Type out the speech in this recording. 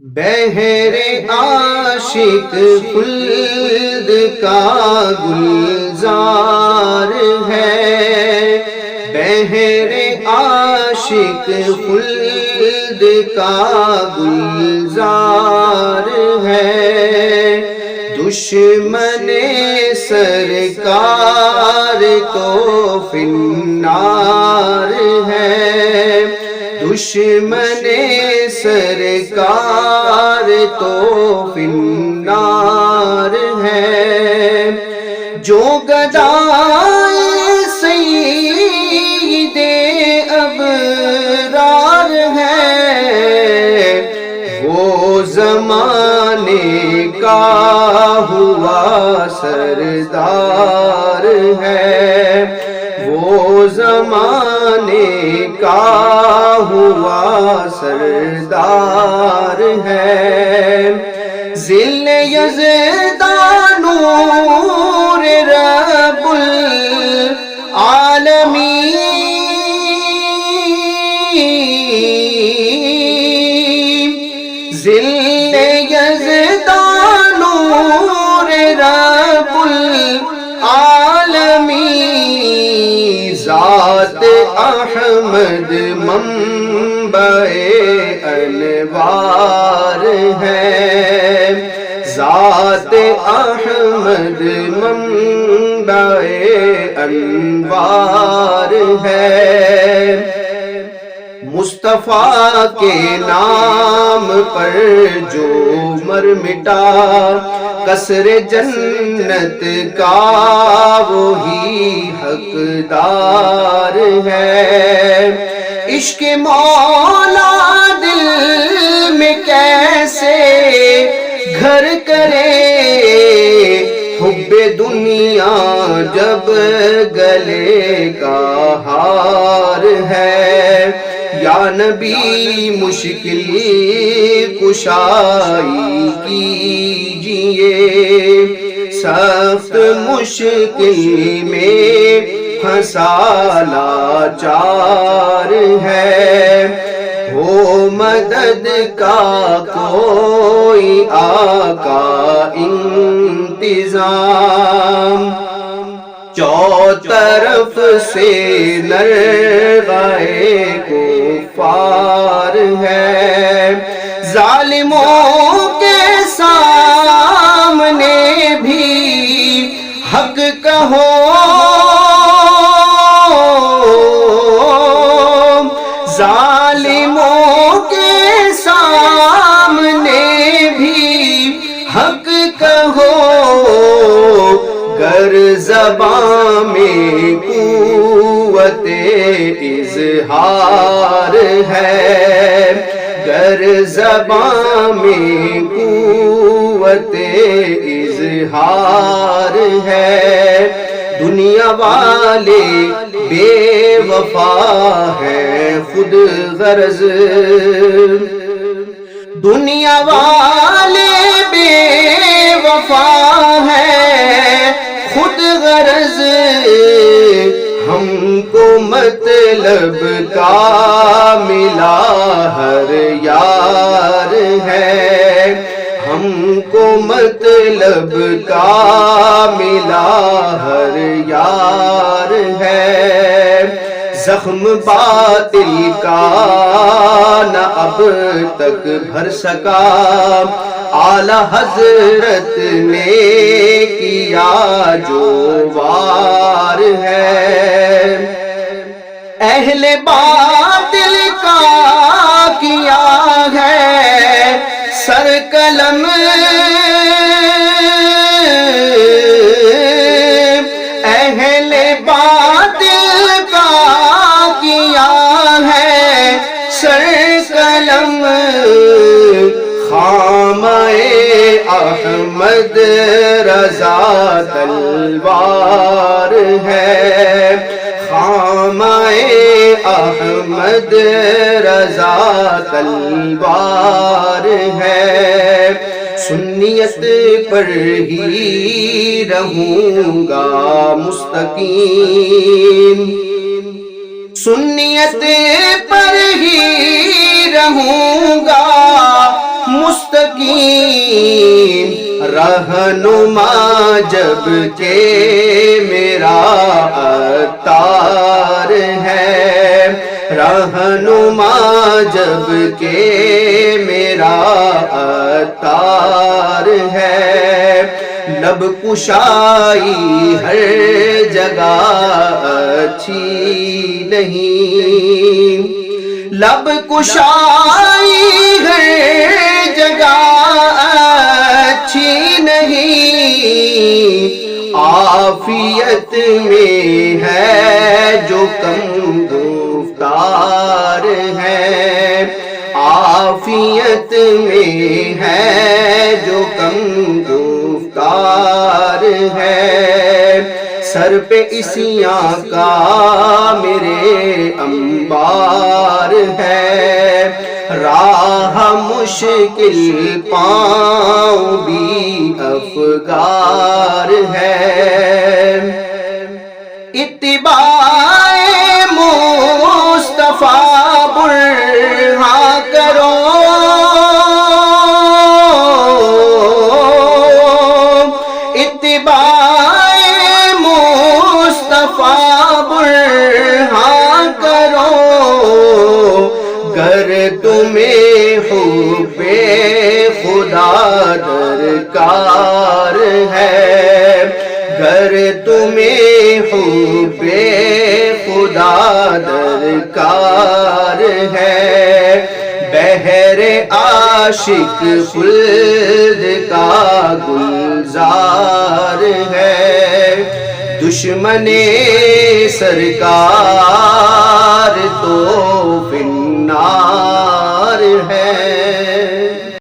بہر عاشق خلد کا گلزار ہے، بہر عاشق خلد کا گلزار ہے، دشمن سرکار تو فی النار ہے، دشمن سرکار تو فی النار ہے، جو گدائے سید ابرار ہے، وہ زمانے کا ہوا سردار ہے، وہ زمانے کا ہوا سردار ہے، ذل یزدان نور رب العالمین، ذل یزدان نور رب العالمین، ذات احمد منبع انوار ہے، ذات احمد منبع انوار ہے، مصطفیٰ کے نام پر جو مر مٹا، قصر جنت کا وہی حقدار ہے، عشق مولا دل میں کیسے گھر کرے، حب دنیا جب گلے کا ہار ہے، یا نبی مشکل کشائی کیجئے، سخت مشکل میں پھنسا لاچار ہے، ہو مدد کا کوئی آقا انتظام، چوطرف سے نرغائے کفار ہے، ظالموں کے سامنے بھی حق کہو، ظالموں کے سامنے بھی حق کہو، گر زبان میں قوت اظہار ہے، گر زبان میں قوت اظہار ہے، دنیا والے بے وفا ہے خود غرض، دنیا والے بے وفا ہے خود غرض، ہم کو مطلب کا ملا ہر یار ہے، ہم کو مطلب کا ملا ہر یار ہے، زخم باطل کا نہ اب تک بھر سکا، اعلیٰ حضرت نے کیا جو وار ہے، اہل باطل کا کیا ہے سر قلم، اہل باطل کا کیا ہے سر قلم، خامہ احمد رضا تلوار ہے، خامہ احمد رضا تلوار ہے، سنیت پر ہی رہوں گا مستقیم، سنیت پر ہی رہوں گا مستقیم رہنما جب کہ میرا عطار ہے، رہنما جب کہ میرا عطار ہے، لب کشائی ہر جگہ اچھی نہیں، لب کشائی ہر جگہ اچھی نہیں، عافیت میں ہے جو کم گفتار ہے، عافیت میں ہے جو کم گفتار ہے، سر پہ عصیاں کا میرے انبار ہے، راہ مشکل پاؤں بھی افگار ہے، اتباع مصطفیٰ برہاں کرو، اتباع مصطفیٰ برہاں کرو، گر تمہیں حب خدا درکار ہے، گر تمہیں حب خدا درکار ہے، بہر عاشق خلد کا گلزار ہے، دشمن سرکار تو فی النار